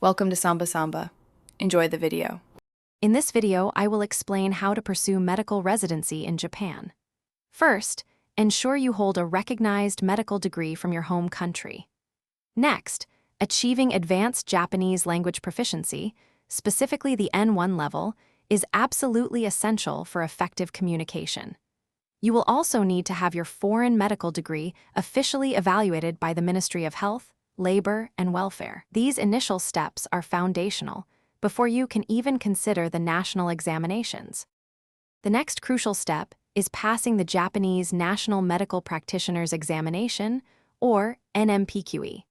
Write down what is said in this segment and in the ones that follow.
Welcome to Samba Samba. Enjoy the video. In this video, I will explain how to pursue medical residency in Japan. First, ensure you hold a recognized medical degree from your home country. Next, achieving advanced Japanese language proficiency, specifically the N1 level, is absolutely essential for effective communication. You will also need to have your foreign medical degree officially evaluated by the Ministry of Health, Labor, and Welfare. These initial steps are foundational before you can even consider the national examinations. The next crucial step is passing the Japanese National Medical Practitioners Examination, or NMPQE.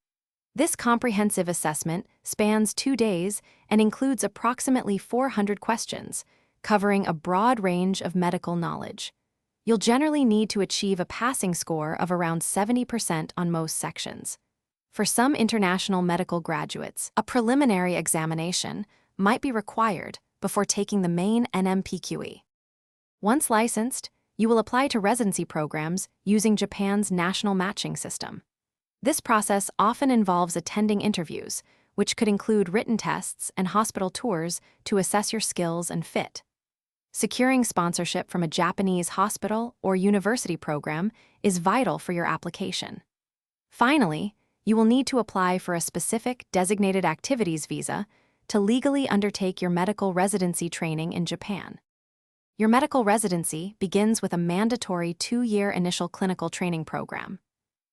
This comprehensive assessment spans 2 days and includes approximately 400 questions, covering a broad range of medical knowledge. You'll generally need to achieve a passing score of around 70% on most sections. For some international medical graduates, a preliminary examination might be required before taking the main NMPQE. Once licensed, you will apply to residency programs using Japan's national matching system. This process often involves attending interviews, which could include written tests and hospital tours to assess your skills and fit. Securing sponsorship from a Japanese hospital or university program is vital for your application. Finally, you will need to apply for a specific designated activities visa to legally undertake your medical residency training in Japan. Your medical residency begins with a mandatory 2-year initial clinical training program.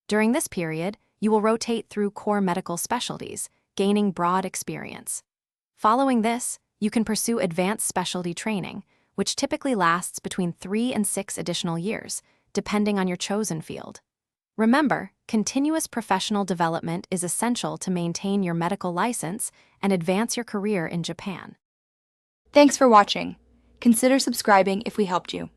During this period, you will rotate through core medical specialties, gaining broad experience. Following this, you can pursue advanced specialty training, which typically lasts between 3 and 6 additional years, depending on your chosen field. Remember, continuous professional development is essential to maintain your medical license and advance your career in Japan. Thanks for watching. Consider subscribing if we helped you.